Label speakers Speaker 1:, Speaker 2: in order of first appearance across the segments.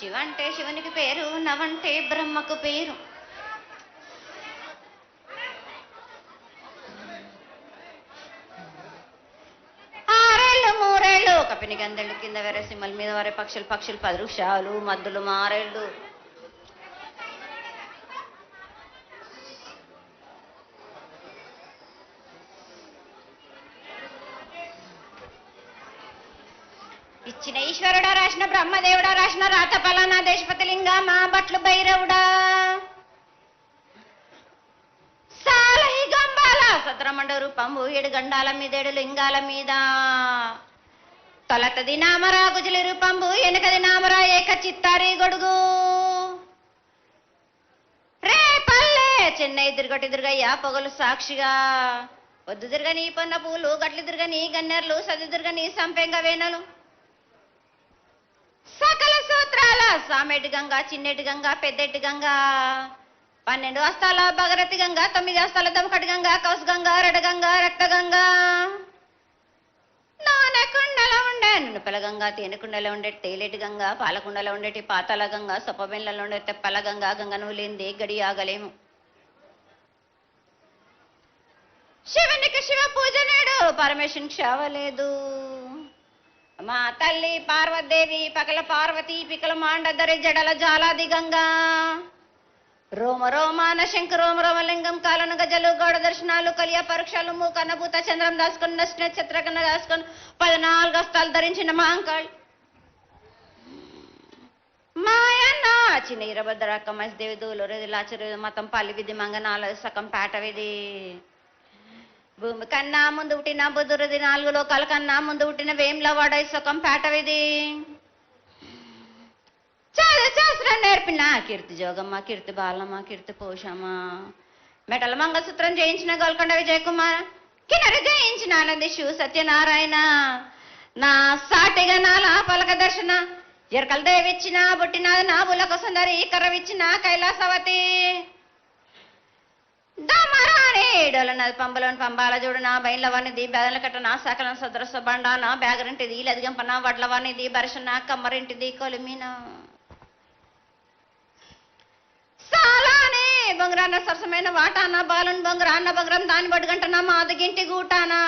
Speaker 1: శివంటే శివునికి పేరు, నవంటే బ్రహ్మకు పేరు. ఆరేళ్ళు మూరేళ్ళు కపిని గందెళ్ళు కింద వేరే సింహల మీద వరే పక్షులు 10 వృక్షాలు మద్దులు మారేళ్ళు. ఇచ్చిన ఈశ్వరుడా రాసిన బ్రహ్మదేవుడా రాసిన రాత పలానా దేశపతి లింగా మా బట్లు భైరవుడా సాలహి గంబాల సత్రమండ రూపంబు 7 గండాల మీద 7 లింగాల మీద తొలతది నామరా గుజలి రూపంబు వెనకది నామరా ఏక చిత్తారి గొడుగు రే పల్లె చెన్నై తిరుగటి తిరుగయ్యా పొగలు సాక్షిగా పొద్దు తిరగని పొన్న పూలు గట్లు తిరగని గన్నెర్లు సది తిరగని సంపెంగ వేనలు సకల సూత్రాల సామెటి గంగా చిన్నెటి గంగా పెద్దెటి గంగా 12 హస్తాల భగరథి గంగా 9 హస్తాల దమకటి గంగా కౌసు గంగా రెడ గంగా రక్త గంగా నానకుండలో ఉండే నునుపల గంగా తేనెకుండలో ఉండే తేలేటి గంగా పాలకుండలో ఉండేటి పాతాల గంగా సొప్పబెండ్లలో ఉండే తెప్పల గంగా గంగను లేనిదే గడి ఆగలేము. శివునికి శివ పూజ నేడు పరమేశ్వరునికి క్షావలేదు. మా తల్లి పార్వదేవి పకల పార్వతి పికల మాండదరి జడల జాలాది గంగా రోమ రోమాన శంకు రోమ రోమలింగం కాలను గజలు గౌడ దర్శనాలు కలియ పరీక్షలు మూకన్నభూత చంద్రం దాసుకొని నక్షత్రకన్న దాసుకొని 14 హస్తాలు ధరించిన మాంకాళ్ మాయన్న చిన్న ఇరభద్రక్క మసిదేవి దూలూరు లాచరు మతం పల్లి విధి మంగనాల సకం పేట విధి భూమి కన్నా ముందు పుట్టిన బుధురుది 4 లోకాల కన్నా ముందు పుట్టిన వేములవాడ సుఖం పేటవిది చాలా శాస్త్రం నేర్పిన కీర్తి జోగమ్మ కీర్తి బాలమ్మ కీర్తి పోషమ్మ మెటల మంగళసూత్రం జయించిన గోల్కొండ విజయకుమార్ కిన్నరి జయించిన ఆనందిషు సత్యనారాయణ నా సాటిగా నాల పలక దర్శన ఎరకల దేవిచ్చిన బుట్టినాది నా బులకు సుందరి కర్రవిచ్చిన కైలాసవతి దమరాణి డోలనది పంబలోని పంబాల చూడు నా బయలవనిది బెదల కట్ట నా సకలం సదరస బండ నా బ్యాగరింటిది లదిగంపన వడ్లవనిది బరసన కమ్మరింటిది కొలిమిన సాలానే బొంగరాన్న సరసమైన వాటాన బాలుని బొంగరాన్న బొంగరం దాని బడుగంటనా మాదిగింటి గూటానా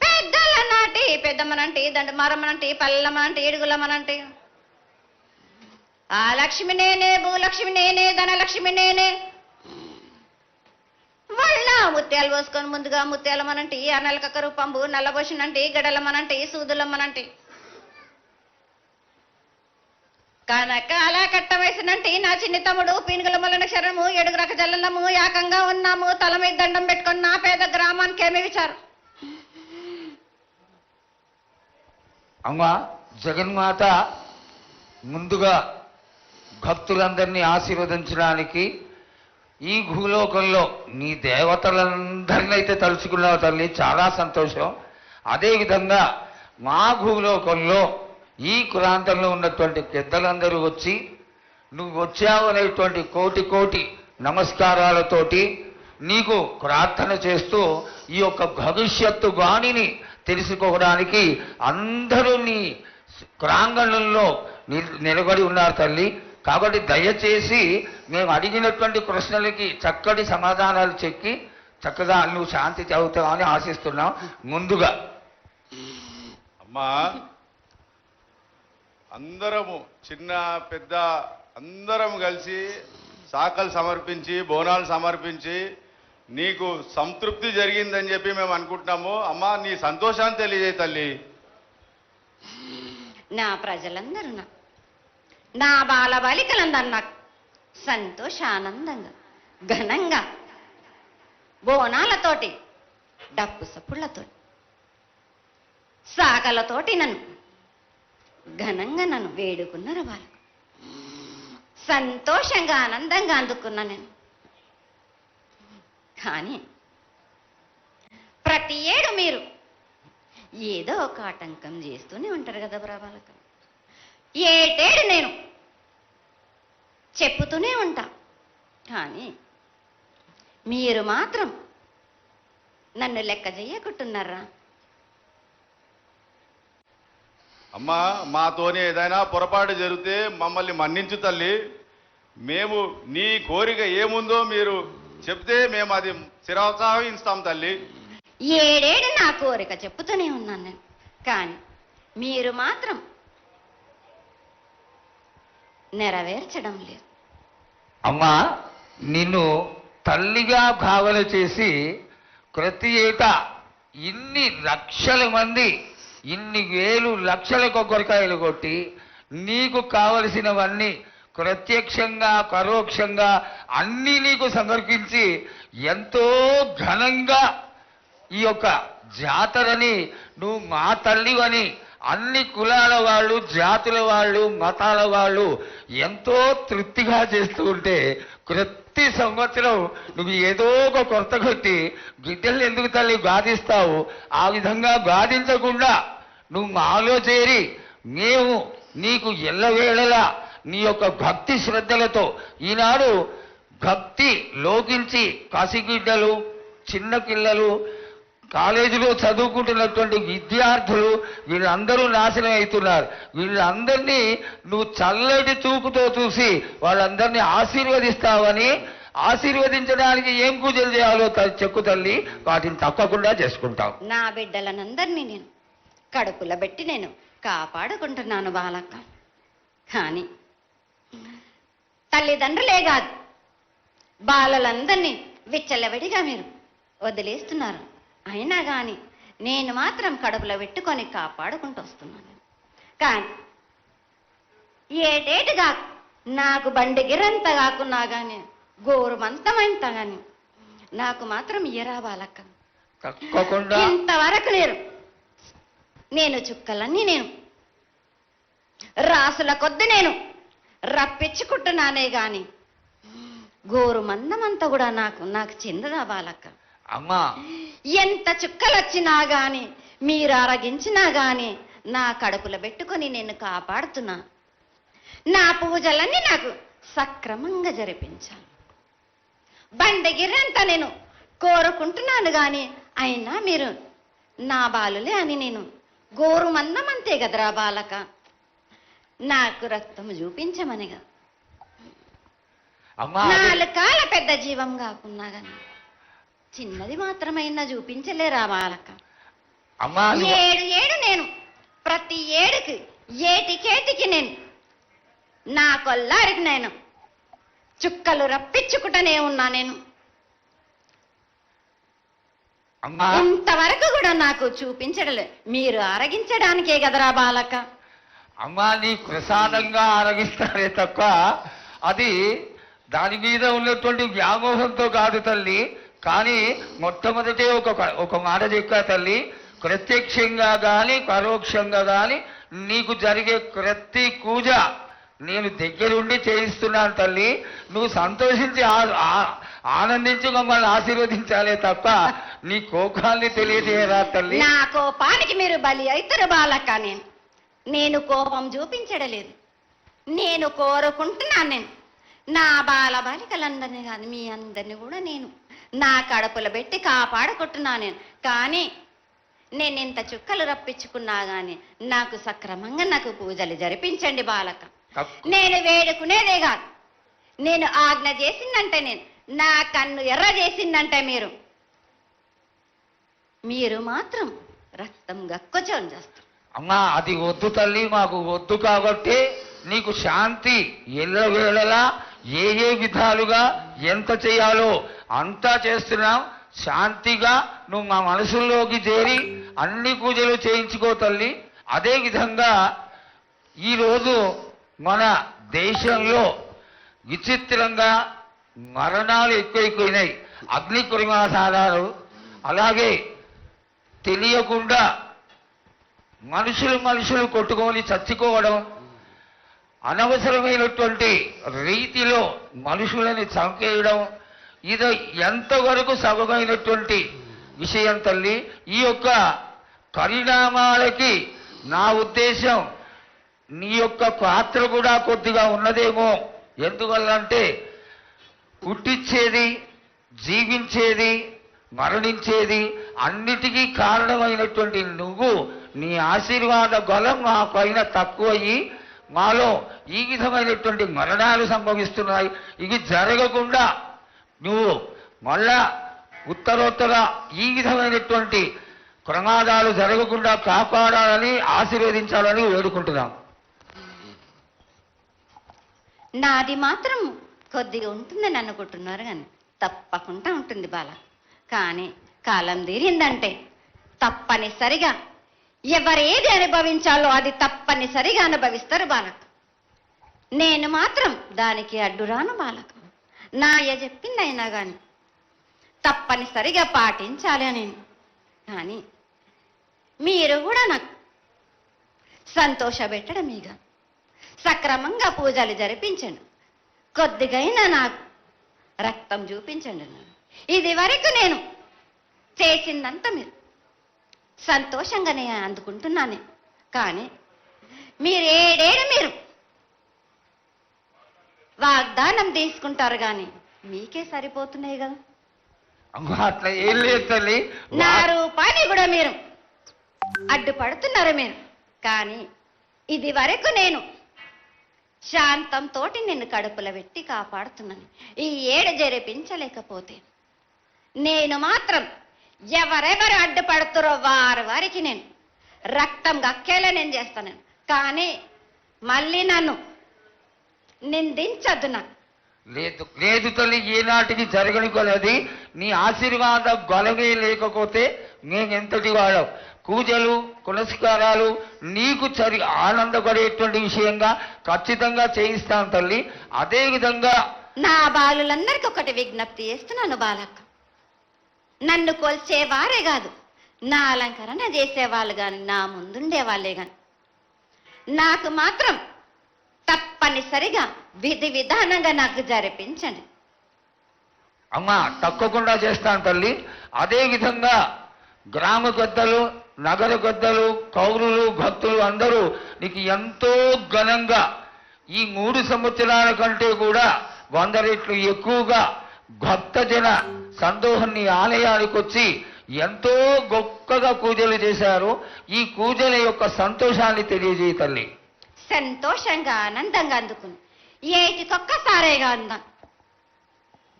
Speaker 1: పెద్దల నాటి పెద్దమ్మనంటి దండమారమ్మనంటి పల్లెమ్మనంటి ఏడుగులమ్మనంటి ఆ లక్ష్మి నేనే భూలక్ష్మి నేనే ధనలక్ష్మి నేనే వాళ్ళ ముత్యాలు పోసుకొని ముందుగా ముత్యాలమ్మనంటి ఆ నెలకక్క రూపంబు నల్లబోసినంటి గడలమ్మనంటి సూదులమ్మనంటి కనక అలా కట్ట వయసునంటి నా చిన్ని తమ్ముడు పీనుగుల మొలన శరణము 7 రక జల్లము ఏకంగా ఉన్నాము తల మీద దండం పెట్టుకొని నా పేద గ్రామానికి ఏమి విచారు
Speaker 2: అమ్మా జగన్మాత ముందుగా భక్తులందరినీ ఆశీర్వదించడానికి ఈ భూలోకంలో నీ దేవతలందరినీ అయితే తలుచుకున్నావు తల్లి, చాలా సంతోషం. అదేవిధంగా మా భూలోకంలో ఈ ప్రాంతంలో ఉన్నటువంటి పెద్దలందరూ వచ్చి నువ్వు వచ్చావు అనేటువంటి కోటి నమస్కారాలతోటి నీకు ప్రార్థన చేస్తూ ఈ యొక్క భవిష్యత్తు వాణిని తెలుసుకోవడానికి అందరూ నీ ప్రాంగణంలో నిలబడి ఉన్నారు తల్లి. కాబట్టి దయచేసి మేము అడిగినటువంటి ప్రశ్నలకి చక్కటి సమాధానాలు చెక్కి చక్కగా నువ్వు శాంతి చదువుతావని ఆశిస్తున్నాం. ముందుగా
Speaker 3: అమ్మా, అందరము చిన్న పెద్ద అందరం కలిసి శాఖలు సమర్పించి బోనాలు సమర్పించి నీకు సంతృప్తి జరిగిందని చెప్పి మేము అనుకుంటున్నాము. అమ్మా, నీ సంతోషాన్ని తెలియజేయ తల్లి.
Speaker 1: నా ప్రజలందరూ నా బాలబాలికలందరూ నాకు సంతోషానందంగా ఘనంగా బోనాలతోటి డప్పు సప్పుళ్లతో సాకలతోటి నన్ను ఘనంగా నన్ను వేడుకున్నారు. వాళ్ళకు సంతోషంగా ఆనందంగా అందుకున్నా నేను. కానీ ప్రతి ఏడు మీరు ఏదో ఒక ఆటంకం చేస్తూనే ఉంటారు కదా బ్రాబాలకు. ఏటేడు నేను చెప్పుతూనే ఉంటా, కానీ మీరు మాత్రం నన్ను లెక్క చెయ్యకుంటున్నారా?
Speaker 3: అమ్మా మాతోనే ఏదైనా పొరపాటు జరిగితే మమ్మల్ని మన్నించు తల్లి. మేము నీ కోరిక ఏముందో మీరు చెప్తే మేము అది శిరోత్సాహిస్తాం తల్లి.
Speaker 1: ఏడేడు నా కోరిక చెప్పుతూనే ఉన్నాను నేను, కానీ మీరు మాత్రం నెరవేర్చడం లేదు.
Speaker 2: అమ్మా, నిన్ను తల్లిగా భావన చేసి ప్రతి ఏటా ఇన్ని లక్షల మంది ఇన్ని వేలు లక్షల కొబ్బరికాయలు కొట్టి నీకు కావలసినవన్నీ ప్రత్యక్షంగా పరోక్షంగా అన్నీ నీకు సమర్పించి ఎంతో ఘనంగా ఈ యొక్క జాతరని నువ్వు మా తల్లివని అన్ని కులాల వాళ్ళు, జాతుల వాళ్ళు, మతాల వాళ్ళు ఎంతో తృప్తిగా చేస్తూ ఉంటే ప్రతి సంవత్సరం నువ్వు ఏదో ఒక కొత్త కొట్టి గిడ్డలు ఎందుకు తల్లి గాదిస్తావు? ఆ విధంగా గాదించకుండా నువ్వు మాలో చేరి మేము నీకు ఎల్లవేళలా నీ యొక్క భక్తి శ్రద్ధలతో ఈనాడు భక్తి లోకించి కసిగిడ్డలు, చిన్న పిల్లలు, కాలేజీలో చదువుకుంటున్నటువంటి విద్యార్థులు వీళ్ళందరూ నాశనం అవుతున్నారు. వీళ్ళందరినీ నువ్వు చల్లటి చూపుతో చూసి వాళ్ళందరినీ ఆశీర్వదిస్తావని, ఆశీర్వదించడానికి ఏం పూజలు చేయాలో చెక్కు తల్లి, వాటిని తప్పకుండా చేసుకుంటాం.
Speaker 1: నా బిడ్డలనందరినీ నేను కడుపులో పెట్టి నేను కాపాడుకుంటున్నాను బాలక్క. కానీ తల్లిదండ్రులే కాదు, బాలలందరినీ విచ్చలవిడిగా మీరు వదిలేస్తున్నారు. అయినా కానీ నేను మాత్రం కడుపులో పెట్టుకొని కాపాడుకుంటూ వస్తున్నాను. కానీ ఏటేటుగా నాకు బండి గిరంత కాకున్నా కానీ గోరుమంతమంత కానీ నాకు మాత్రం ఇయ్యరా బాలక్క.
Speaker 2: తప్పకుండా
Speaker 1: ఇంతవరకు నేను చుక్కలన్నీ నేను రాసుల కొద్ది నేను రప్పించుకుంటున్నానే గాని గోరు మందమంతా కూడా నాకు చెందదా బాలక్క.
Speaker 2: అమ్మా,
Speaker 1: ఎంత చుక్కలు వచ్చినా గాని మీరు అరగించినా గాని నా కడుపులో పెట్టుకొని నేను కాపాడుతున్నా. నా పూజలన్నీ నాకు సక్రమంగా జరిపించాలి. బండగిరంతా నేను కోరుకుంటున్నాను గాని అయినా మీరు నా బాలులే అని నేను గోరు మందమంతే కదరా బాలక. నాకు రక్తం చూపించమనిగా
Speaker 2: అమ్మా,
Speaker 1: 4 కాళ్ళ పెద్ద జీవం కాకున్నా గాని చిన్నది మాత్రమైనా చూపించలేరా బాలక.
Speaker 2: అమ్మా,
Speaker 1: ఏడు నేను ప్రతి ఏడుకి ఏటికేటికి నేను నా కొల్లారికి నేను చుక్కలు రప్పించుకుంటూనే ఉన్నా. నేను
Speaker 2: అమ్మా,
Speaker 1: ఇంతవరకు కూడా నాకు చూపించడలే, మీరు అరగించడానికే కదరా బాలక.
Speaker 2: అమ్మా, నీ ప్రసాదంగా ఆరగిస్తారే తప్ప అది దాని మీద ఉన్నటువంటి వ్యామోహంతో కాదు తల్లి. కానీ మొట్టమొదటే ఒక మాట చెప్పా తల్లి, ప్రత్యక్షంగా కానీ పరోక్షంగా కానీ నీకు జరిగే ప్రతి పూజ నేను దగ్గరుండి చేయిస్తున్నాను తల్లి. నువ్వు సంతోషించి ఆనందించి మమ్మల్ని ఆశీర్వదించాలే తప్ప నీ కోపాన్ని తెలియజేయరా తల్లి.
Speaker 1: నా కోపానికి మీరు బలి అవుతారు బాలక. నేను కోపం చూపించడలేదు, నేను కోరుకుంటున్నాను. నేను నా బాల బాలికలందరినీ కాదు మీ అందరినీ కూడా నేను నా కడుపులో పెట్టి కాపాడుకుంటున్నాను. కానీ నేను ఇంత చుక్కలు రప్పించుకున్నా గాని నాకు సక్రమంగా నాకు పూజలు జరిపించండి బాలక. నేను వేడుకునేదే కాదు, నేను ఆజ్ఞ చేసిందంటే నేను నా కన్ను ఎర్ర చేసిందంటే మీరు మాత్రం రక్తం గక్కుచోని చేస్తారు.
Speaker 2: అమ్మా, అది వద్దు తల్లి, మాకు వద్దు. కాబట్టి నీకు శాంతి ఎల్లవేళలా ఏ విధాలుగా ఎంత చేయాలో అంతా చేస్తున్నాం. శాంతిగా నువ్వు మా మనసుల్లోకి చేరి అన్ని పూజలు చేయించుకో తల్లి. అదే విధంగా ఈరోజు మన దేశంలో విచిత్రంగా మరణాలు ఎక్కువైపోయినాయి. అగ్ని ప్రమాదాలు, అలాగే తెలియకుండా మనుషులు కొట్టుకొని చచ్చిపోవడం, అనవసరమైనటువంటి రీతిలో మనుషులని చంపేయడం, ఇది ఎంతవరకు సబమైనటువంటి విషయం తల్లి. ఈ యొక్క పరిణామాలకి నా ఉద్దేశం నీ యొక్క పాత్ర కూడా కొద్దిగా ఉన్నదేమో. ఎందువల్లంటే పుట్టించేది, జీవించేది, మరణించేది అన్నిటికీ కారణమైనటువంటి నువ్వు నీ ఆశీర్వాద బలం మా పైన తక్కువయ్యి మాలో ఈ విధమైనటువంటి మరణాలు సంభవిస్తున్నాయి. ఇవి జరగకుండా నువ్వు మళ్ళా ఉత్తరోత్తర ఈ విధమైనటువంటి ప్రమాదాలు జరగకుండా కాపాడాలని ఆశీర్వదించాలని వేడుకుంటున్నాం.
Speaker 1: నాది మాత్రం కొద్దిగా ఉంటుందని అనుకుంటున్నారు కానీ తప్పకుండా ఉంటుంది బాల. కానీ కాలం తీరిందంటే తప్పనిసరిగా ఎవరేది అనుభవించాలో అది తప్పనిసరిగా అనుభవిస్తారు బాలక. నేను మాత్రం దానికి అడ్డురాను బాలక. నాయ చెప్పింది అయినా కానీ తప్పనిసరిగా పాటించాలి అని. కానీ మీరు కూడా నాకు సంతోషపెట్టడమేగా సక్రమంగా పూజలు జరిపించండి. కొద్దిగైనా నాకు రక్తం చూపించండి. ఇది వరకు నేను చేసిందంతా మీరు సంతోషంగానే అందుకుంటున్నాను. కానీ మీరు మీరు వాగ్దానం తీసుకుంటారు కానీ మీకే సరిపోతున్నాయి కదా.
Speaker 2: అట్లా ఏం లేదు తల్లి.
Speaker 1: నా రూపాన్ని కూడా మీరు అడ్డుపడుతున్నారు మీరు. కానీ ఇది వరకు నేను శాంతంతో నిన్ను కడుపులో పెట్టి కాపాడుతున్నాను. ఈ ఏడు జరిపించలేకపోతే నేను మాత్రం ఎవరెవరు అడ్డుపడుతారో వారికి నేను రక్తం గక్కేలా నేను చేస్తాను. కానీ మళ్ళీ నన్ను నిందించద్దు. నాకు
Speaker 2: లేదు లేదు తల్లి, ఏనాటికి జరగని కొలది నీ ఆశీర్వాద గొలవే లేకపోతే మేమెంతటి వాడవు. పూజలు పునస్కారాలు నీకు ఆనందపడేటువంటి విషయంగా ఖచ్చితంగా చేయిస్తాను తల్లి. అదేవిధంగా
Speaker 1: నా బాలులందరికీ ఒకటి విజ్ఞప్తి చేస్తున్నాను బాలక్క. నన్ను కొల్చేవారే కాదు, నా అలంకరణ చేసేవాళ్ళు కానీ నా ముందుండే వాళ్ళే కానీ నాకు మాత్రం తప్పనిసరిగా విధి విధానంగా నాకు జరిపించండి.
Speaker 2: అమ్మా తప్పకుండా చేస్తాను తల్లి. అదేవిధంగా గ్రామ పెద్దలు, నగర పెద్దలు, కౌరులు, భక్తులు అందరూ నీకు ఎంతో ఘనంగా ఈ 3 సంవత్సరాల కంటే కూడా 100 రెట్లు ఎక్కువగా భక్తజన సందోహం నీ ఆలయానికి వచ్చి ఎంతో గొప్పగా పూజలు చేశారు. ఈ పూజల యొక్క సంతోషాన్ని తెలియజేయ తల్లి.
Speaker 1: సంతోషంగా ఆనందంగా అందుకుని ఏటికొక్కసారేగా అందం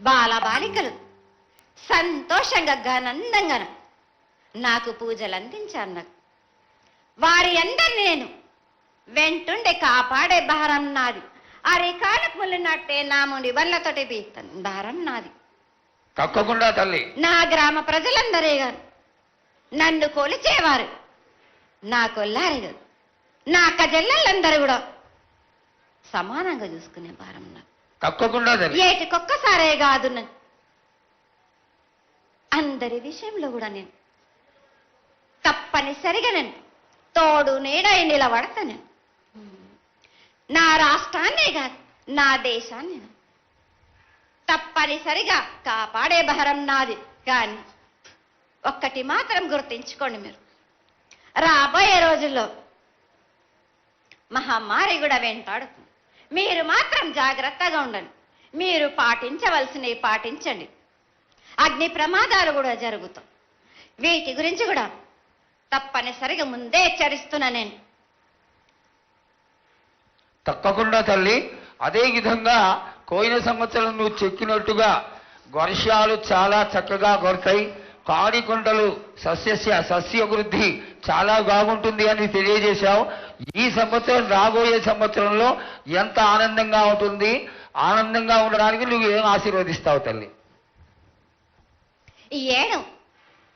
Speaker 1: బాలబాలికలు సంతోషంగా ఆనందంగా నాకు పూజలు అందించాను. నాకు వారి అందరిని నేను వెంటుండే కాపాడే భారం నాది. అరికాలకు ముళ్ళునట్టే నా ముడి వల్లతోటి బీస్తాను భారం నాది.
Speaker 2: తప్పకుండా తల్లి.
Speaker 1: నా గ్రామ ప్రజలందరే గారు నన్ను కొలిచేవారు నా కొల్లారి గారు నా కజల్లలందరూ కూడా సమానంగా చూసుకునే భారం నాకు.
Speaker 2: తప్పకుండా తల్లి.
Speaker 1: ఏటికొక్కసారే కాదు అందరి విషయంలో కూడా నేను తప్పనిసరిగా నేను తోడు నీడై నిలబడతా. నేను నా రాష్ట్రాన్నే కాదు నా దేశాన్ని తప్పనిసరిగా కాపాడే భారం నాది. కానీ ఒక్కటి మాత్రం గుర్తించుకోండి, మీరు రాబోయే రోజుల్లో మహమ్మారి కూడా వెంటాడుతుంది. మీరు మాత్రం జాగ్రత్తగా ఉండండి. మీరు పాటించవలసినవి పాటించండి. అగ్ని ప్రమాదాలు కూడా జరుగుతాయి. వీటి గురించి కూడా తప్పనిసరిగా ముందే హెచ్చరిస్తున్నా నేను.
Speaker 2: తప్పకుండా తల్లి. అదేవిధంగా పోయిన సంవత్సరం నువ్వు చెక్కినట్టుగా వర్షాలు చాలా చక్కగా కొడతాయి. పాడికొండలు సస్యవృద్ధి చాలా బాగుంటుంది అని తెలియజేశావు. ఈ సంవత్సరం రాబోయే సంవత్సరంలో ఎంత ఆనందంగా ఉంటుంది? ఆనందంగా ఉండడానికి నువ్వు ఏం ఆశీర్వదిస్తావు తల్లి?
Speaker 1: ఈ ఏడు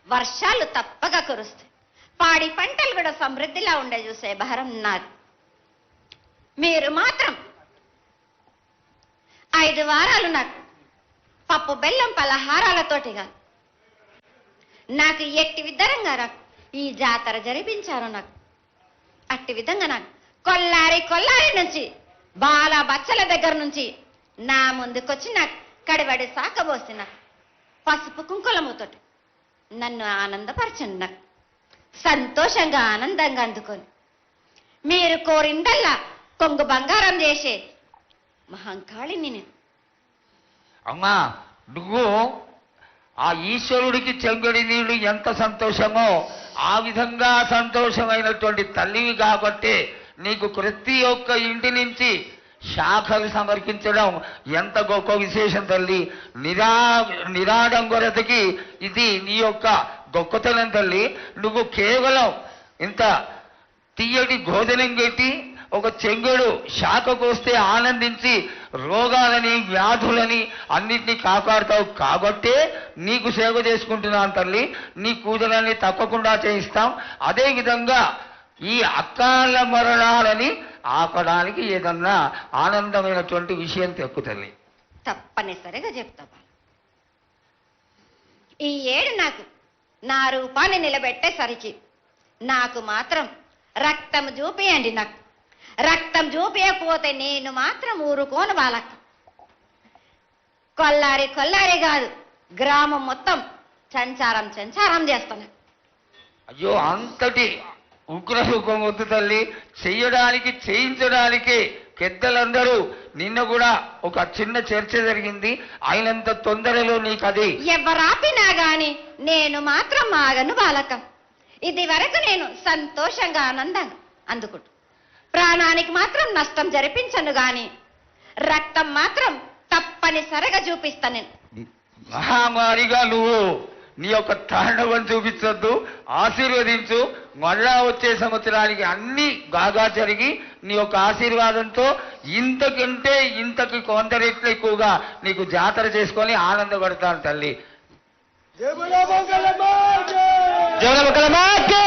Speaker 1: వర్షాలు తప్పగా కురుస్తాయి. పాడి పంటలు కూడా సమృద్ధిలా ఉండే చూసే భారం నాది. మీరు మాత్రం 5 వారాలు నాకు పప్పు బెల్లం పలహారాలతోటిగా నాకు ఎట్టి విధంగా నాకు ఈ జాతర జరిపించారు. నాకు అట్టి విధంగా నాకు కొల్లారి నుంచి బాల బచ్చల దగ్గర నుంచి నా ముందుకొచ్చి నాకు కడివడి సాకబోసి నాకు పసుపు కుంకులముతోటి నన్ను ఆనందపరచండి. నాకు సంతోషంగా ఆనందంగా అందుకొని మీరు కోరిందల్లా కొంగు బంగారం చేసే మహంకాళిని నేను.
Speaker 2: అమ్మా నువ్వు ఆ ఈశ్వరుడికి చెంగడి నీళ్లు ఎంత సంతోషమో ఆ విధంగా సంతోషమైనటువంటి తల్లివి కాబట్టి నీకు ప్రతి ఒక్క ఇంటి నుంచి శాఖలు సమర్పించడం ఎంత గొప్ప విశేషం తల్లి. నిరాడంబరతకి ఇది నీ యొక్క గొప్పతనం తల్లి. నువ్వు కేవలం ఇంత తీయటి భోజనం పెట్టి ఒక చెంగుడు శాఖకు వస్తే ఆనందించి రోగాలని వ్యాధులని అన్నిటినీ కాపాడుతావు కాబట్టే నీకు సేవ చేసుకుంటున్నాను తల్లి. నీ పూజలన్నీ తప్పకుండా చేయిస్తాం. అదేవిధంగా ఈ అకాల మరణాలని ఆపడానికి ఏదన్నా ఆనందమైనటువంటి విషయం తెక్కు తల్లి.
Speaker 1: తప్పనిసరిగా చెప్తా బాలు. ఈ ఏడు నాకు నా రూపాన్ని నిలబెట్టేసరికి నాకు మాత్రం రక్తం చూపియండి. నాకు రక్తం చూపించకపోతే నేను మాత్రం ఊరుకోను బాలక్క. కొల్లారి కాదు, గ్రామం మొత్తం సంచారం చేస్తాను.
Speaker 2: అయ్యో, అంతటి ఉగ్రరూపం వద్దు తల్లి. చేయించడానికి పెద్దలందరూ నిన్న కూడా ఒక చిన్న చర్చ జరిగింది. అయినంత తొందరలో నీకు అది
Speaker 1: ఎవరాపినా గాని నేను మాత్రం ఆగను బాలక. ఇది వరకు నేను సంతోషంగా ఆనందాన్ని అందుకుంటు. ప్రాణానికి మాత్రం నష్టం జరిపించను గాని రక్తం మాత్రం తప్పనిసరిగా చూపిస్తాను. నేను
Speaker 2: మహామారిగా నువ్వు నీ యొక్క తాండవం చూపించొద్దు, ఆశీర్వదించు. మళ్ళా వచ్చే సంవత్సరానికి అన్ని బాగా జరిగి నీ యొక్క ఆశీర్వాదంతో ఇంతకి కొంత రెట్లు ఎక్కువగా నీకు జాతర చేసుకొని ఆనందపడతాను తల్లి.
Speaker 4: జయ మంగళమాకి